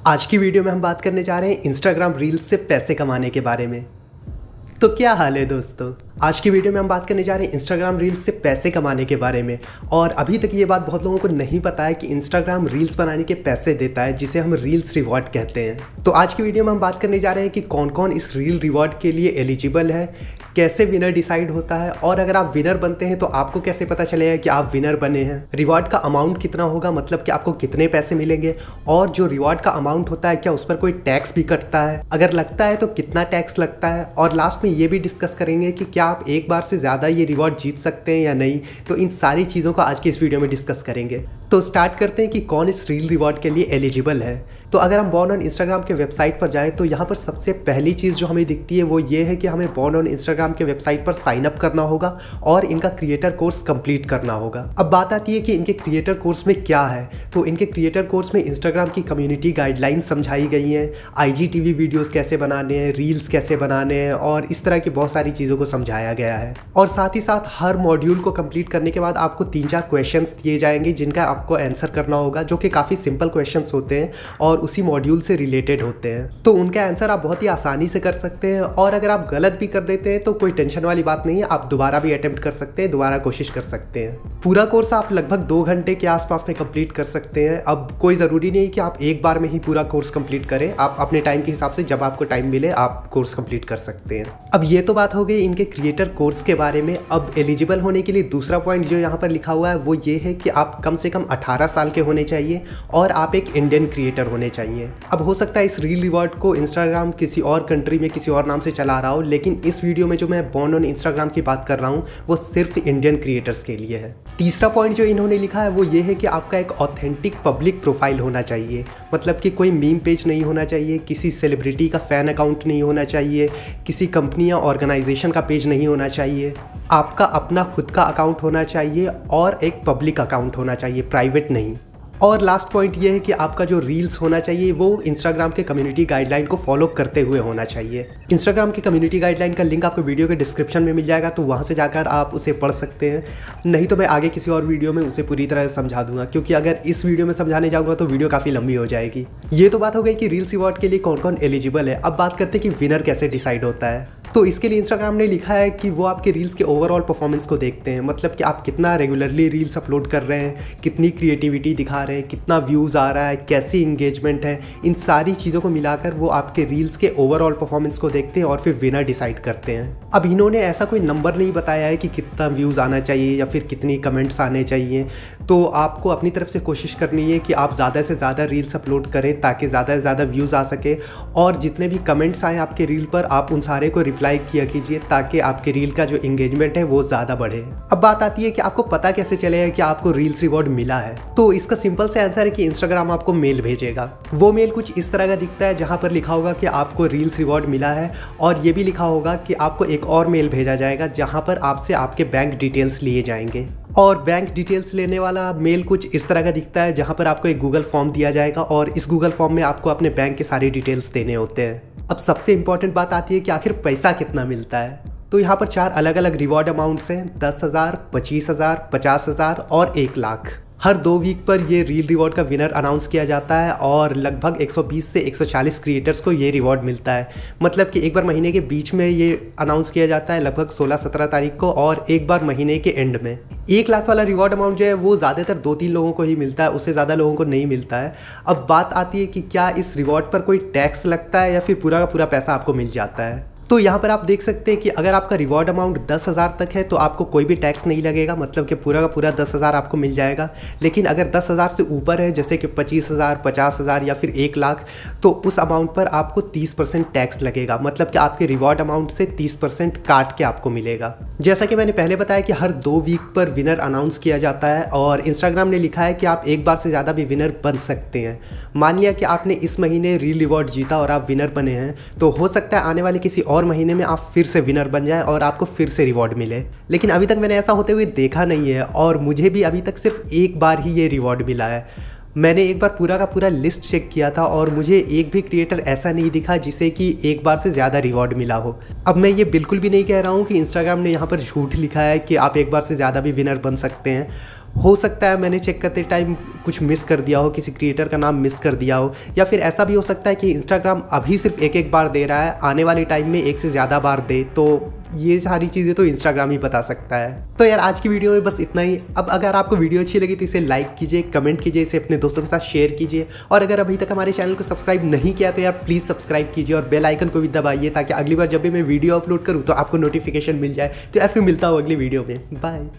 आज की वीडियो में हम बात करने जा रहे हैं इंस्टाग्राम रील्स से पैसे कमाने के बारे में। तो क्या हाल है दोस्तों, आज की वीडियो में हम बात करने जा रहे हैं इंस्टाग्राम रील्स से पैसे कमाने के बारे में। और अभी तक ये बात बहुत लोगों को नहीं पता है कि इंस्टाग्राम रील्स बनाने के पैसे देता है, जिसे हम रील्स रिवॉर्ड कहते हैं। तो आज की वीडियो में हम बात करने जा रहे हैं कि कौन कौन इस रील रिवॉर्ड के लिए एलिजिबल है, कैसे विनर डिसाइड होता है, और अगर आप विनर बनते हैं तो आपको कैसे पता चलेगा कि आप विनर बने हैं। रिवॉर्ड का अमाउंट कितना होगा, मतलब कि आपको कितने पैसे मिलेंगे, और जो रिवॉर्ड का अमाउंट होता है क्या उस पर कोई टैक्स भी कटता है, अगर लगता है तो कितना टैक्स लगता है। और लास्ट में ये भी डिस्कस करेंगे कि क्या आप एक बार से ज़्यादा ये रिवॉर्ड जीत सकते हैं या नहीं। तो इन सारी चीज़ों को आज की इस वीडियो में डिस्कस करेंगे। तो स्टार्ट करते हैं कि कौन इस रील रिवॉर्ड के लिए एलिजिबल है। तो अगर हम बॉर्न ऑन इंस्टाग्राम के वेबसाइट पर जाएं तो यहाँ पर सबसे पहली चीज़ जो हमें दिखती है वो ये है कि हमें बॉर्न ऑन इंस्टाग्राम के वेबसाइट पर साइन अप करना होगा और इनका क्रिएटर कोर्स कंप्लीट करना होगा। अब बात आती है कि इनके क्रिएटर कोर्स में क्या है। तो इनके क्रिएटर कोर्स में इंस्टाग्राम की कम्युनिटी गाइडलाइंस समझाई गई हैं, IGTV वीडियोज़ कैसे बनाने हैं, रील्स कैसे बनाने हैं, और इस तरह की बहुत सारी चीज़ों को समझाया गया है। और साथ ही साथ हर मॉड्यूल को कंप्लीट करने के बाद आपको 3-4 क्वेश्चंस दिए जाएंगे जिनका आपको आंसर करना होगा, जो कि काफ़ी सिंपल क्वेश्चंस होते हैं और उसी मॉड्यूल से रिलेटेड होते हैं। तो उनका आंसर आप बहुत ही आसानी से कर सकते हैं, और अगर आप गलत भी कर देते हैं तो कोई टेंशन वाली बात नहीं है, आप दोबारा भी अटेम्प्ट कर सकते हैं, दोबारा कोशिश कर सकते हैं। पूरा कोर्स आप लगभग 2 घंटे के आसपास में कंप्लीट कर सकते हैं। अब कोई ज़रूरी नहीं कि आप एक बार में ही पूरा कोर्स कंप्लीट करें, आप अपने टाइम के हिसाब से जब आपको टाइम मिले आप कोर्स कंप्लीट कर सकते हैं। अब ये तो बात हो गई इनके क्रिएटर कोर्स के बारे में। अब एलिजिबल होने के लिए दूसरा पॉइंट जो यहाँ पर लिखा हुआ है वो ये है कि आप कम से कम 18 साल के होने चाहिए और आप एक इंडियन क्रिएटर होने चाहिए। अब हो सकता है इस रील रिवॉर्ड को इंस्टाग्राम किसी और कंट्री में किसी और नाम से चला रहा हो, लेकिन इस वीडियो में जो मैं बॉर्न ऑन इंस्टाग्राम की बात कर रहा हूँ वो सिर्फ इंडियन क्रिएटर्स के लिए है। तीसरा पॉइंट जो इन्होंने लिखा है वो ये है कि आपका एक ऑथेंटिक पब्लिक प्रोफाइल होना चाहिए, मतलब कि कोई मीम पेज नहीं होना चाहिए, किसी सेलिब्रिटी का फ़ैन अकाउंट नहीं होना चाहिए, किसी कंपनी या ऑर्गेनाइजेशन का पेज नहीं होना चाहिए। आपका अपना खुद का अकाउंट होना चाहिए और एक पब्लिक अकाउंट होना चाहिए, प्राइवेट नहीं। और लास्ट पॉइंट ये है कि आपका जो रील्स होना चाहिए वो इंस्टाग्राम के कम्युनिटी गाइडलाइन को फॉलो करते हुए होना चाहिए। इंस्टाग्राम की कम्युनिटी गाइडलाइन का लिंक आपको वीडियो के डिस्क्रिप्शन में मिल जाएगा, तो वहाँ से जाकर आप उसे पढ़ सकते हैं। नहीं तो मैं आगे किसी और वीडियो में उसे पूरी तरह से समझा दूंगा, क्योंकि अगर इस वीडियो में समझाने जाऊँगा तो वीडियो काफ़ी लंबी हो जाएगी। ये तो बात हो गई कि रील्स रिवॉर्ड के लिए कौन कौन एलिजिबल है। अब बात करते हैं कि विनर कैसे डिसाइड होता है। तो इसके लिए इंस्टाग्राम ने लिखा है कि वो आपके रील्स के ओवरऑल परफॉर्मेंस को देखते हैं, मतलब कि आप कितना रेगुलरली रील्स अपलोड कर रहे हैं, कितनी क्रिएटिविटी दिखा रहे हैं, कितना व्यूज़ आ रहा है, कैसी इंगेजमेंट है। इन सारी चीज़ों को मिलाकर वो आपके रील्स के ओवरऑल परफॉर्मेंस को देखते हैं और फिर विनर डिसाइड करते हैं। अब इन्होंने ऐसा कोई नंबर नहीं बताया है कि कितना व्यूज़ आना चाहिए या फिर कितनी कमेंट्स आने चाहिए। तो आपको अपनी तरफ से कोशिश करनी है कि आप ज़्यादा से ज़्यादा रील्स अपलोड करें ताकि ज़्यादा से ज़्यादा व्यूज़ आ सके, और जितने भी कमेंट्स आए आपके रील पर आप उन सारे को रिप्लाई किया कीजिए ताकि आपके रील का जो एंगेजमेंट है वो ज़्यादा बढ़े। अब बात आती है कि आपको पता कैसे चलेगा कि आपको रील्स रिवॉर्ड मिला है। तो इसका सिंपल से आंसर है कि इंस्टाग्राम आपको मेल भेजेगा। वो मेल कुछ इस तरह का दिखता है जहाँ पर लिखा होगा कि आपको रील्स रिवॉर्ड मिला है, और ये भी लिखा होगा कि आपको एक और मेल भेजा जाएगा जहाँ पर आपसे आपके बैंक डिटेल्स लिए जाएंगे। और बैंक डिटेल्स लेने वाला मेल कुछ इस तरह का दिखता है जहाँ पर आपको एक गूगल फॉर्म दिया जाएगा, और इस गूगल फॉर्म में आपको अपने बैंक के सारे डिटेल्स देने होते हैं। अब सबसे इंपॉर्टेंट बात आती है कि आखिर पैसा कितना मिलता है। तो यहाँ पर 4 अलग अलग रिवॉर्ड अमाउंट्स हैं, 10,000, 25,000, 50,000 और 1 लाख। हर 2 वीक पर ये रील रिवॉर्ड का विनर अनाउंस किया जाता है, और लगभग 120 से 140 क्रिएटर्स को ये रिवॉर्ड मिलता है। मतलब कि एक बार महीने के बीच में ये अनाउंस किया जाता है, लगभग 16-17 तारीख को, और एक बार महीने के एंड में। 1 लाख वाला रिवॉर्ड अमाउंट जो है वो ज़्यादातर 2-3 लोगों को ही मिलता है, उससे ज़्यादा लोगों को नहीं मिलता है। अब बात आती है कि क्या इस रिवॉर्ड पर कोई टैक्स लगता है या फिर पूरा का पूरा पैसा आपको मिल जाता है। तो यहाँ पर आप देख सकते हैं कि अगर आपका रिवॉर्ड अमाउंट 10,000 तक है तो आपको कोई भी टैक्स नहीं लगेगा, मतलब कि पूरा का पूरा 10,000 आपको मिल जाएगा। लेकिन अगर 10,000 से ऊपर है, जैसे कि 25,000, 50,000 या फिर 1 लाख, तो उस अमाउंट पर आपको 30% टैक्स लगेगा, मतलब कि आपके रिवॉर्ड अमाउंट से 30% काट के आपको मिलेगा। जैसा कि मैंने पहले बताया कि हर 2 वीक पर विनर अनाउंस किया जाता है, और इंस्टाग्राम ने लिखा है कि आप एक बार से ज़्यादा भी विनर बन सकते हैं। मान लिया कि आपने इस महीने रील रिवॉर्ड जीता और आप विनर बने हैं, तो हो सकता है आने वाले किसी और महीने में आप फिर से विनर बन जाए और आपको फिर से रिवॉर्ड मिले। लेकिन अभी तक मैंने ऐसा होते हुए देखा नहीं है, और मुझे भी अभी तक सिर्फ एक बार ही ये रिवॉर्ड मिला है। मैंने एक बार पूरा का पूरा लिस्ट चेक किया था और मुझे एक भी क्रिएटर ऐसा नहीं दिखा जिसे कि एक बार से ज़्यादा रिवॉर्ड मिला हो। अब मैं ये बिल्कुल भी नहीं कह रहा हूँ कि इंस्टाग्राम ने यहाँ पर झूठ लिखा है कि आप एक बार से ज़्यादा भी विनर बन सकते हैं। हो सकता है मैंने चेक करते टाइम कुछ मिस कर दिया हो, किसी क्रिएटर का नाम मिस कर दिया हो, या फिर ऐसा भी हो सकता है कि इंस्टाग्राम अभी सिर्फ एक बार दे रहा है, आने वाले टाइम में एक से ज़्यादा बार दे। तो ये सारी चीज़ें तो इंस्टाग्राम ही बता सकता है। तो यार आज की वीडियो में बस इतना ही। अब अगर आपको वीडियो अच्छी लगी तो इसे लाइक कीजिए, कमेंट कीजिए, इसे अपने दोस्तों के साथ शेयर कीजिए, और अगर अभी तक हमारे चैनल को सब्सक्राइब नहीं किया तो यार प्लीज़ सब्सक्राइब कीजिए और बेल आइकन को भी दबाइए, ताकि अगली बार जब भी मैं वीडियो अपलोड करूँ तो आपको नोटिफिकेशन मिल जाए। तो यार फिर मिलता हूँ अगली वीडियो में। बाय।